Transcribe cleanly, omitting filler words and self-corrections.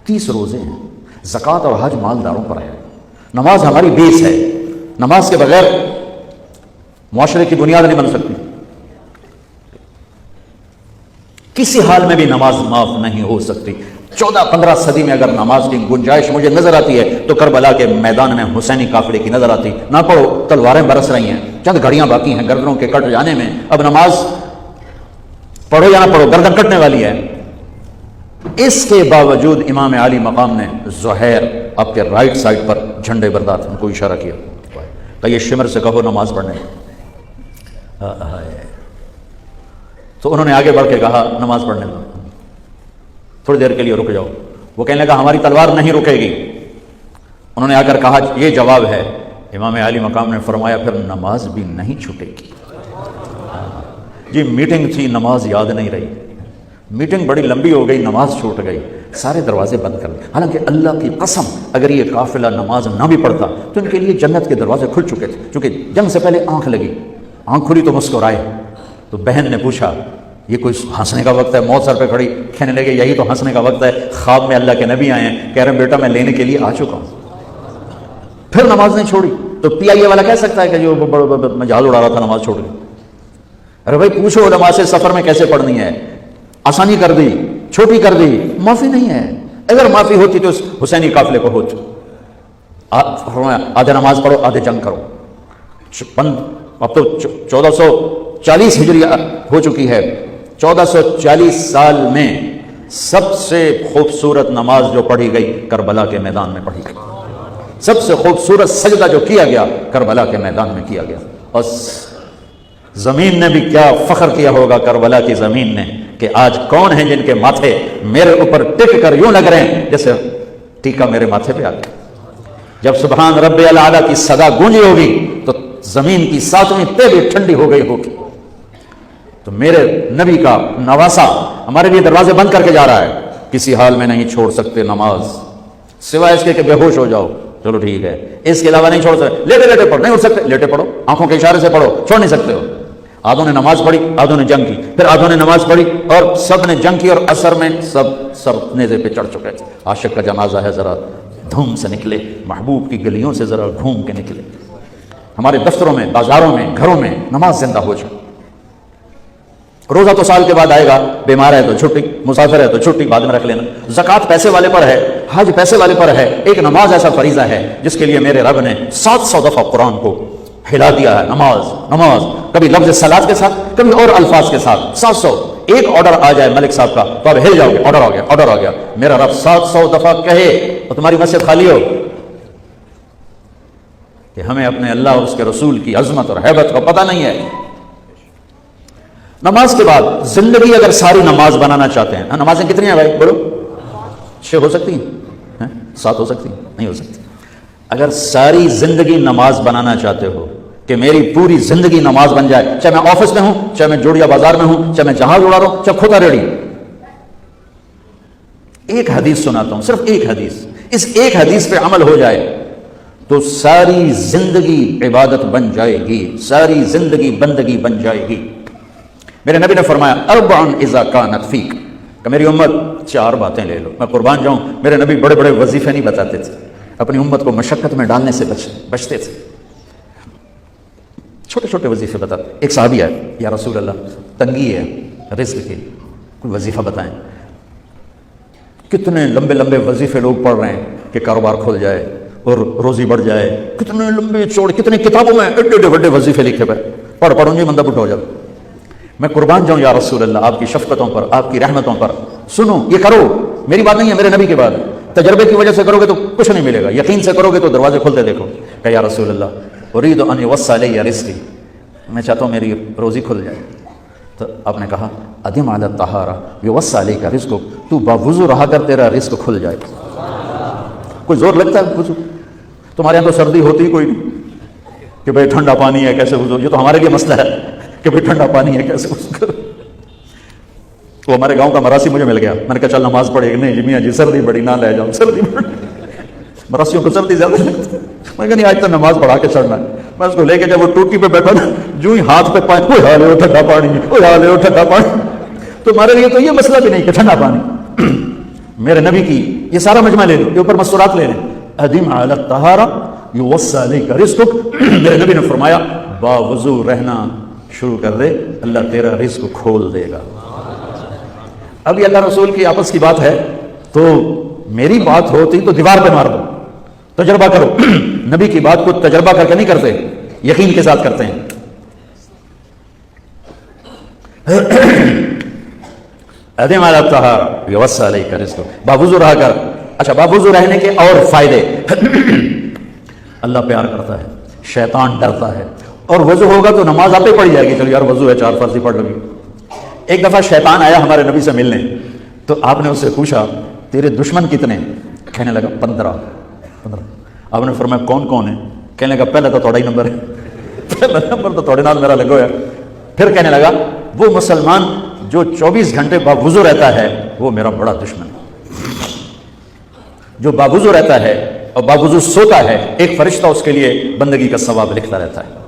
30 روزے ہیں, زکوٰۃ اور حج مالداروں پر ہے. نماز ہماری بیس ہے, نماز کے بغیر معاشرے کی بنیاد نہیں بن سکتی. کسی حال میں بھی نماز معاف نہیں ہو سکتی. 14-15 صدی میں اگر نماز کی گنجائش مجھے نظر آتی ہے تو کربلا کے میدان میں حسینی قافلے کی نظر آتی. نہ پڑھو, تلواریں برس رہی ہیں, چند گھڑیاں باقی ہیں گردنوں کے کٹ جانے میں. اب نماز پڑھو یا نہ پڑھو, گردن کٹنے والی ہے. اس کے باوجود امام عالی مقام نے زہیر آپ کے رائٹ سائڈ پر جھنڈے بردار ان کو اشارہ کیا کہ یہ شمر سے کہو نماز پڑھنے. تو انہوں نے آگے بڑھ کے کہا نماز پڑھنے دو, تھوڑی دیر کے لیے رک جاؤ. وہ کہنے لگا ہماری تلوار نہیں رکے گی. انہوں نے آ کر کہا یہ جواب ہے. امام عالی مقام نے فرمایا پھر نماز بھی نہیں چھوٹے گی. جی میٹنگ تھی, نماز یاد نہیں رہی, میٹنگ بڑی لمبی ہو گئی, نماز چھوٹ گئی, سارے دروازے بند کر دیے. حالانکہ اللہ کی قسم اگر یہ قافلہ نماز نہ بھی پڑھتا تو ان کے لیے جنت کے دروازے کھل چکے تھے. چونکہ جنگ سے پہلے آنکھ لگی, آنکھ کھلی تو مسکرائے. تو بہن نے پوچھا یہ کوئی ہنسنے کا وقت ہے؟ موت سر پہ کھڑی, کہنے لگے یہی تو ہنسنے کا وقت ہے. خواب میں اللہ کے نبی آئے ہیں, کہہ رہے ہیں بیٹا میں لینے کے لیے آ چکا ہوں. پھر نماز نہیں چھوڑی. تو پی آئی اے والا کہہ سکتا ہے کہ جو میں جہاز اڑا رہا تھا نماز چھوڑ گئی. ارے بھائی پوچھو نماز سے سفر میں کیسے پڑھنی ہے, آسانی کر دی, چھوٹی کر دی, معافی نہیں ہے. اگر معافی ہوتی تو اس حسینی قافلے کو ہوتی. آدھے نماز پڑھو آدھے جنگ کرو. اب تو 1440 ہجری ہو چکی ہے. 1440 سال میں سب سے خوبصورت نماز جو پڑھی گئی کربلا کے میدان میں پڑھی گئی. سب سے خوبصورت سجدہ جو کیا گیا کربلا کے میدان میں کیا گیا. اور زمین نے بھی کیا فخر کیا ہوگا, کربلا کی زمین نے, کہ آج کون ہیں جن کے ماتھے میرے اوپر ٹک کر یوں لگ رہے ہیں جیسے ٹیکا میرے ماتھے پہ آ گیا. جب سبحان رب الاعلیٰ کی صدا گونجی ہوگی تو زمین کی ساتویں پہ بھی ٹھنڈی ہو گئی ہوگی. تو میرے نبی کا نواسا ہمارے لیے دروازے بند کر کے جا رہا ہے. کسی حال میں نہیں چھوڑ سکتے نماز, سوائے اس کے کہ بے ہوش ہو جاؤ. چلو ٹھیک ہے, اس کے علاوہ نہیں چھوڑ سکتے. لیٹے لیٹے پڑھو, نہیں اٹھ سکتے لیٹے پڑھو, آنکھوں کے اشارے سے پڑھو, چھوڑ نہیں سکتے ہو. آدھوں نے نماز پڑھی, آدھوں نے جنگ کی, پھر آدھوں نے نماز پڑھی اور سب نے جنگ کی, اور عصر میں سب نیزے پہ چڑھ چکے تھے. عاشق کا جنازہ ہے, ذرا دھوم سے نکلے, محبوب کی گلیوں سے ذرا گھوم کے نکلے. ہمارے دفتروں میں, بازاروں میں, گھروں میں نماز زندہ ہو جائے. روزہ تو سال کے بعد آئے گا, بیمار ہے تو چھٹی, مسافر ہے تو چھٹی بعد میں رکھ لینا. زکوٰۃ پیسے والے پر ہے, حج پیسے والے پر ہے. ایک نماز ایسا فریضہ ہے جس کے لیے میرے رب نے 700 دفعہ قرآن کو ہلا دیا ہے. نماز نماز, کبھی لفظ صلاۃ کے ساتھ, کبھی اور الفاظ کے ساتھ. 700. ایک آرڈر آ جائے ملک صاحب کا تو آپ ہل جاؤ گے, آرڈر آ گیا, آرڈر آ گیا. میرا رب 700 دفعہ کہے اور تمہاری مسجد خالی ہو کہ ہمیں اپنے اللہ اور اس کے رسول کی عظمت اور ہیبت کا پتہ نہیں ہے. نماز کے بعد زندگی اگر ساری نماز بنانا چاہتے ہیں, نمازیں کتنی ہیں بھائی بولو؟ 6 ہو سکتی ہیں, 7 ہو سکتی ہیں, نہیں ہو سکتی. اگر ساری زندگی نماز بنانا چاہتے ہو کہ میری پوری زندگی نماز بن جائے, چاہے میں آفس میں ہوں, چاہے میں جوڑیا بازار میں ہوں, چاہے میں جہاز اڑا رہا ہوں, چاہے کھوتا ریڑی. ایک حدیث سناتا ہوں, صرف ایک حدیث. اس ایک حدیث پہ عمل ہو جائے تو ساری زندگی عبادت بن جائے گی, ساری زندگی بندگی بن جائے گی. میرے نبی نے فرمایا اربع اذا کانت فیک, کہ میری امت 4 باتیں لے لو. میں قربان جاؤں, میرے نبی بڑے بڑے وظیفے نہیں بتاتے تھے, اپنی امت کو مشقت میں ڈالنے سے بچتے تھے. چھوٹے چھوٹے وظیفے بتاتے. ایک صحابی ہے, یا رسول اللہ تنگی ہے رزق کی, کوئی وظیفہ بتائیں. کتنے لمبے لمبے وظیفے لوگ پڑھ رہے ہیں کہ کاروبار کھل جائے اور روزی بڑھ جائے. کتنے لمبے چوڑے, کتنے کتابوں میں ایڈے بڑے وظیفے لکھے پہ, پڑھوں گی بندہ بڈھا ہو جائے. میں قربان جاؤں یا رسول اللہ آپ کی شفقتوں پر, آپ کی رحمتوں پر. سنو, یہ کرو, میری بات نہیں ہے, میرے نبی کی بات. تجربے کی وجہ سے کرو گے تو کچھ نہیں ملے گا, یقین سے کرو گے تو دروازے کھلتے دیکھو. کہ یا رسول اللہ اريد ان يوسع لي رزقي, میں چاہتا ہوں میری روزی کھل جائے. تو آپ نے کہا ادم علی الطہارہ يوسع عليك رزقك, تو باوضو رہا کر تیرا رزق کھل جائے. کوئی زور لگتا ہے وضو؟ تمہارے یہاں تو سردی ہوتی کوئی نہیں کہ بھائی ٹھنڈا پانی ہے کیسے وضو, یہ تو ہمارے لیے مسئلہ ہے کہ بھائی ٹھنڈا پانی ہے کیسے وضو کرو. وہ ہمارے گاؤں کا مراسی مجھے مل گیا, میں نے کہا چل نماز پڑھے. نہیں جی میاں جی سردی بڑی, نہ لے جاؤں سردی بڑی. مراسیوں کو سردی زیادہ لگتی ہے. میں کہا نہیں آج تو نماز پڑھا کے چڑھنا ہے. میں اس کو لے کے جب وہ ٹوٹی پہ بیٹھا نا, جو ہی ہاتھ پہ پانی, وہ حال ہے ٹھنڈا پانی, وہ حال ہے ٹھنڈا پانی. تو ہمارے لیے تو یہ مسئلہ بھی نہیں کہ ٹھنڈا پانی. میرے نبی کی یہ سارا مجمع لے لو، یہ اوپر مستورات لے لیں، ادم علی الطہارہ یوسع علیک رزقک، میرے نبی نے فرمایا باوضو رہنا شروع کر دے، اللہ تیرا رزق کھول دے گا۔ اب یہ اللہ رسول کی آپس کی بات ہے، تو میری بات ہوتی تو دیوار پہ مار دو، تجربہ کرو۔ نبی کی بات کو تجربہ کر کے نہیں کرتے، یقین کے ساتھ کرتے ہیں۔ ادم علی الطہارہ یوسع علیک رزقک، باوضو رہا کر۔ اچھا، باوضو رہنے کے اور فائدے، اللہ پیار کرتا ہے، شیطان ڈرتا ہے، اور وضو ہوگا تو نماز آپ ہی پڑھ جائے گی، چلو یار وضو ہے 4 فرض ہی پڑھ لوں گی۔ ایک دفعہ شیطان آیا ہمارے نبی سے ملنے، تو آپ نے اس سے پوچھا تیرے دشمن کتنے؟ کہنے لگا 15۔ آپ نے فرمایا کون کون ہے؟ کہنے لگا پہلا تو تھوڑا ہی نمبر ہے، پہلا نمبر تو تھوڑے نال میرا لگو ہے۔ پھر کہنے لگا وہ مسلمان جو 24 گھنٹے باوضو رہتا ہے وہ میرا بڑا دشمن ہے۔ جو باوضو رہتا ہے اور باوضو سوتا ہے، ایک فرشتہ اس کے لیے بندگی کا ثواب لکھتا رہتا ہے۔